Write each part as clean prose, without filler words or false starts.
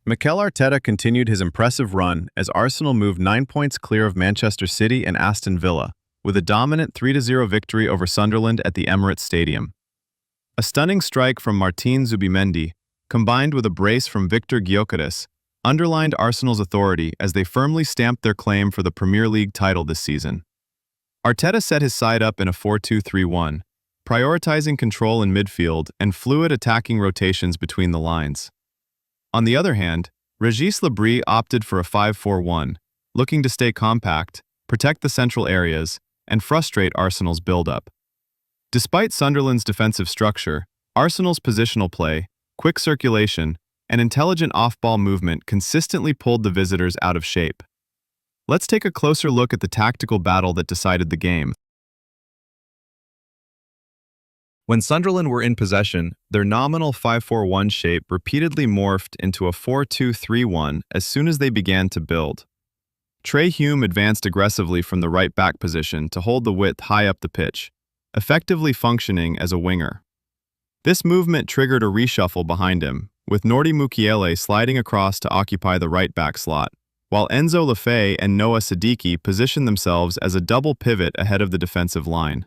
Mikel Arteta continued his impressive run as Arsenal moved 9 points clear of Manchester City and Aston Villa, with a dominant 3-0 victory over Sunderland at the Emirates Stadium. A stunning strike from Martín Zubimendi, combined with a brace from Viktor Gyökeres, underlined Arsenal's authority as they firmly stamped their claim for the Premier League title this season. Arteta set his side up in a 4-2-3-1, prioritizing control in midfield and fluid attacking rotations between the lines. On the other hand, Régis Lebris opted for a 5-4-1, looking to stay compact, protect the central areas, and frustrate Arsenal's build-up. Despite Sunderland's defensive structure, Arsenal's positional play, quick circulation, and intelligent off-ball movement consistently pulled the visitors out of shape. Let's take a closer look at the tactical battle that decided the game. When Sunderland were in possession, their nominal 5-4-1 shape repeatedly morphed into a 4-2-3-1 as soon as they began to build. Trey Hume advanced aggressively from the right-back position to hold the width high up the pitch, effectively functioning as a winger. This movement triggered a reshuffle behind him, with Nordi Mukiele sliding across to occupy the right-back slot, while Enzo Lefebvre and Noah Siddiqui positioned themselves as a double pivot ahead of the defensive line.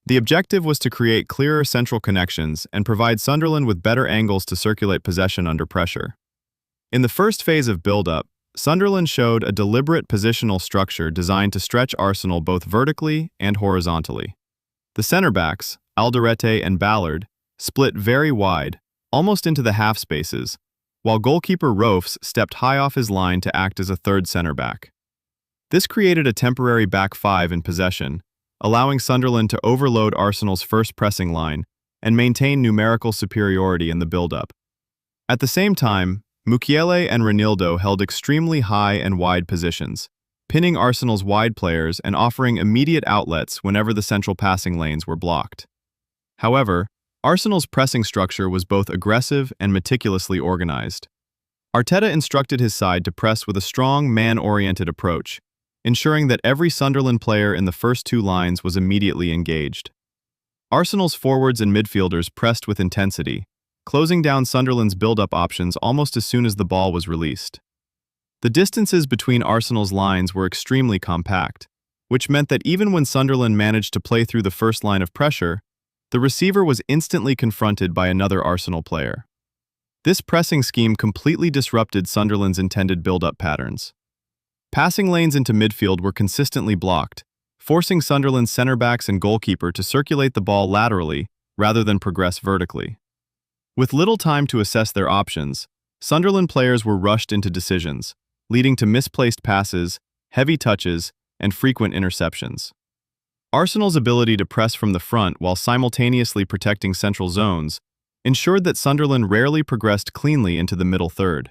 The objective was to create clearer central connections and provide Sunderland with better angles to circulate possession under pressure. In the first phase of build-up, Sunderland showed a deliberate positional structure designed to stretch Arsenal both vertically and horizontally. The center-backs, Alderete and Ballard, split very wide, almost into the half spaces, while goalkeeper Roufs stepped high off his line to act as a third center-back. This created a temporary back five in possession, allowing Sunderland to overload Arsenal's first pressing line and maintain numerical superiority in the build-up. At the same time, Mukiele and Ronaldo held extremely high and wide positions, pinning Arsenal's wide players and offering immediate outlets whenever the central passing lanes were blocked. However, Arsenal's pressing structure was both aggressive and meticulously organized. Arteta instructed his side to press with a strong, man-oriented approach, ensuring that every Sunderland player in the first two lines was immediately engaged. Arsenal's forwards and midfielders pressed with intensity, closing down Sunderland's build-up options almost as soon as the ball was released. The distances between Arsenal's lines were extremely compact, which meant that even when Sunderland managed to play through the first line of pressure, the receiver was instantly confronted by another Arsenal player. This pressing scheme completely disrupted Sunderland's intended build-up patterns. Passing lanes into midfield were consistently blocked, forcing Sunderland's center-backs and goalkeeper to circulate the ball laterally rather than progress vertically. With little time to assess their options, Sunderland players were rushed into decisions, leading to misplaced passes, heavy touches, and frequent interceptions. Arsenal's ability to press from the front while simultaneously protecting central zones ensured that Sunderland rarely progressed cleanly into the middle third.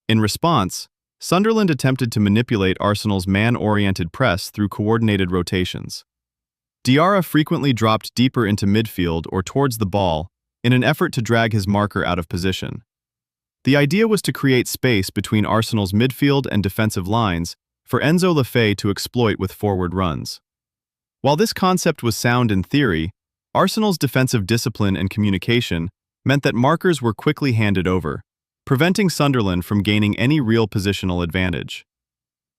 In response, Sunderland attempted to manipulate Arsenal's man-oriented press through coordinated rotations. Diarra frequently dropped deeper into midfield or towards the ball in an effort to drag his marker out of position. The idea was to create space between Arsenal's midfield and defensive lines for Enzo Lefebvre to exploit with forward runs. While this concept was sound in theory, Arsenal's defensive discipline and communication meant that markers were quickly handed over, preventing Sunderland from gaining any real positional advantage.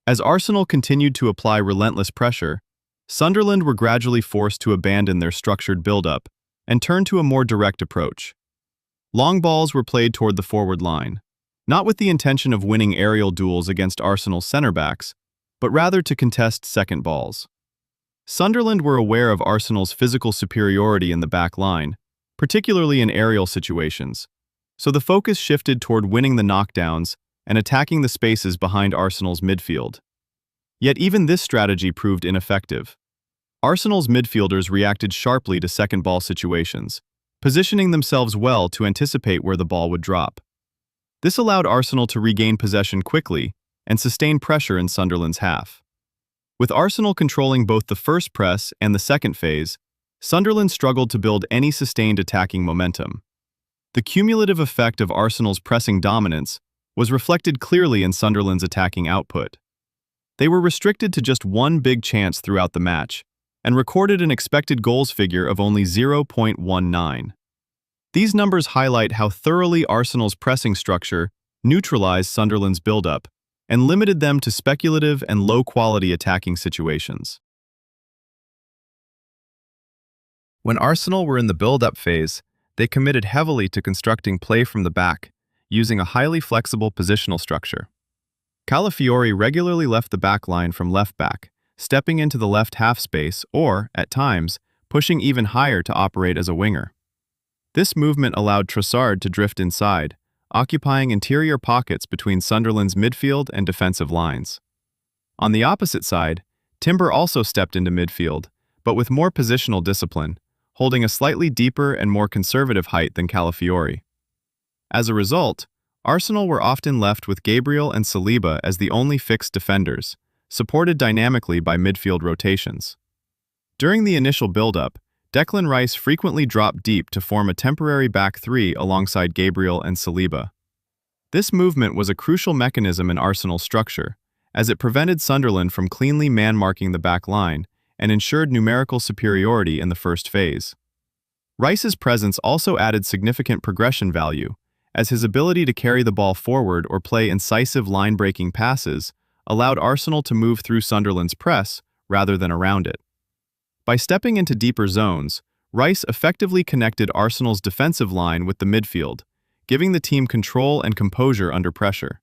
As Arsenal continued to apply relentless pressure, Sunderland were gradually forced to abandon their structured build-up and turn to a more direct approach. Long balls were played toward the forward line, not with the intention of winning aerial duels against Arsenal's center-backs, but rather to contest second balls. Sunderland were aware of Arsenal's physical superiority in the back line, particularly in aerial situations, so the focus shifted toward winning the knockdowns and attacking the spaces behind Arsenal's midfield. Yet even this strategy proved ineffective. Arsenal's midfielders reacted sharply to second ball situations, positioning themselves well to anticipate where the ball would drop. This allowed Arsenal to regain possession quickly and sustain pressure in Sunderland's half. With Arsenal controlling both the first press and the second phase, Sunderland struggled to build any sustained attacking momentum. The cumulative effect of Arsenal's pressing dominance was reflected clearly in Sunderland's attacking output. They were restricted to just one big chance throughout the match, and recorded an expected goals figure of only 0.19. These numbers highlight how thoroughly Arsenal's pressing structure neutralized Sunderland's build-up and limited them to speculative and low-quality attacking situations. When Arsenal were in the build-up phase, they committed heavily to constructing play from the back, using a highly flexible positional structure. Calafiori regularly left the back line from left back, stepping into the left half space or, at times, pushing even higher to operate as a winger. This movement allowed Trossard to drift inside, occupying interior pockets between Sunderland's midfield and defensive lines. On the opposite side, Timber also stepped into midfield, but with more positional discipline, holding a slightly deeper and more conservative height than Calafiori. As a result, Arsenal were often left with Gabriel and Saliba as the only fixed defenders, supported dynamically by midfield rotations. During the initial build-up, Declan Rice frequently dropped deep to form a temporary back three alongside Gabriel and Saliba. This movement was a crucial mechanism in Arsenal's structure, as it prevented Sunderland from cleanly man-marking the back line and ensured numerical superiority in the first phase. Rice's presence also added significant progression value, as his ability to carry the ball forward or play incisive line-breaking passes allowed Arsenal to move through Sunderland's press rather than around it. By stepping into deeper zones, Rice effectively connected Arsenal's defensive line with the midfield, giving the team control and composure under pressure.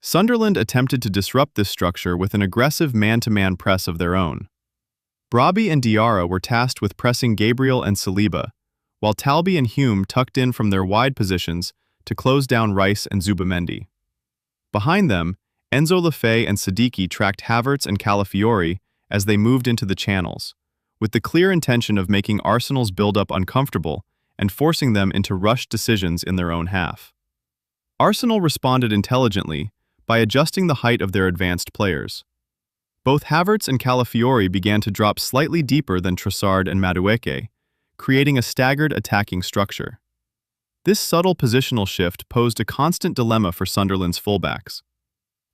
Sunderland attempted to disrupt this structure with an aggressive man-to-man press of their own. Brobby and Diarra were tasked with pressing Gabriel and Saliba, while Talby and Hume tucked in from their wide positions to close down Rice and Zubimendi. Behind them, Enzo Lefebvre and Siddiqui tracked Havertz and Calafiori as they moved into the channels, with the clear intention of making Arsenal's build-up uncomfortable and forcing them into rushed decisions in their own half. Arsenal responded intelligently by adjusting the height of their advanced players. Both Havertz and Calafiori began to drop slightly deeper than Trossard and Madueke, creating a staggered attacking structure. This subtle positional shift posed a constant dilemma for Sunderland's fullbacks.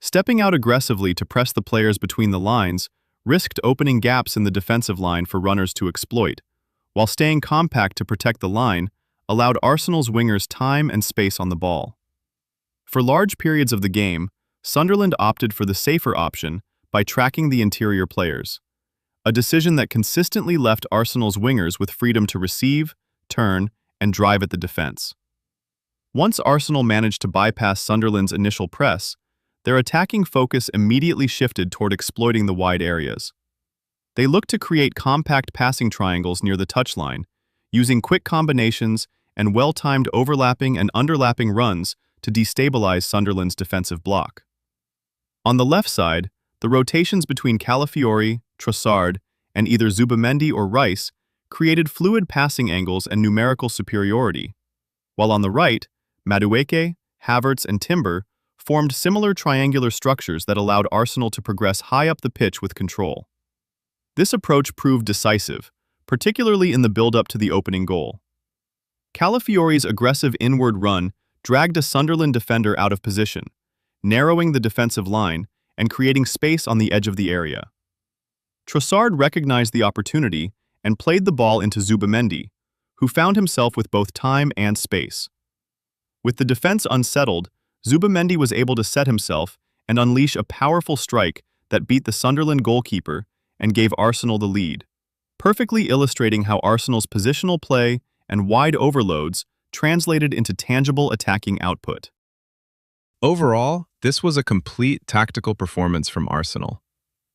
Stepping out aggressively to press the players between the lines risked opening gaps in the defensive line for runners to exploit, while staying compact to protect the line allowed Arsenal's wingers time and space on the ball. For large periods of the game, Sunderland opted for the safer option by tracking the interior players, a decision that consistently left Arsenal's wingers with freedom to receive, turn, and drive at the defense. Once Arsenal managed to bypass Sunderland's initial press, their attacking focus immediately shifted toward exploiting the wide areas. They looked to create compact passing triangles near the touchline, using quick combinations and well-timed overlapping and underlapping runs to destabilize Sunderland's defensive block. On the left side, the rotations between Calafiori, Trossard, and either Zubimendi or Rice created fluid passing angles and numerical superiority, while on the right, Madueke, Havertz, and Timber formed similar triangular structures that allowed Arsenal to progress high up the pitch with control. This approach proved decisive, particularly in the build-up to the opening goal. Calafiori's aggressive inward run dragged a Sunderland defender out of position, narrowing the defensive line and creating space on the edge of the area. Trossard recognized the opportunity and played the ball into Zubimendi, who found himself with both time and space. With the defense unsettled, Zubimendi was able to set himself and unleash a powerful strike that beat the Sunderland goalkeeper and gave Arsenal the lead, perfectly illustrating how Arsenal's positional play and wide overloads translated into tangible attacking output. Overall, this was a complete tactical performance from Arsenal.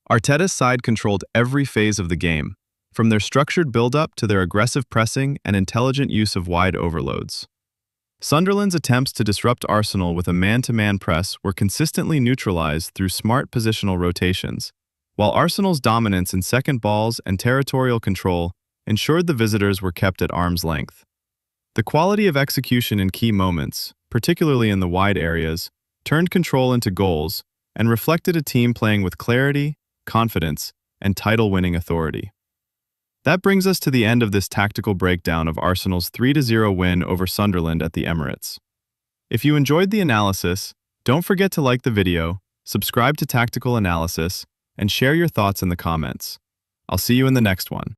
Arteta's side controlled every phase of the game, from their structured build-up to their aggressive pressing and intelligent use of wide overloads. Sunderland's attempts to disrupt Arsenal with a man-to-man press were consistently neutralized through smart positional rotations, while Arsenal's dominance in second balls and territorial control ensured the visitors were kept at arm's length. The quality of execution in key moments, particularly in the wide areas, turned control into goals and reflected a team playing with clarity, confidence, and title-winning authority. That brings us to the end of this tactical breakdown of Arsenal's 3-0 win over Sunderland at the Emirates. If you enjoyed the analysis, don't forget to like the video, subscribe to Tactical Analysis, and share your thoughts in the comments. I'll see you in the next one.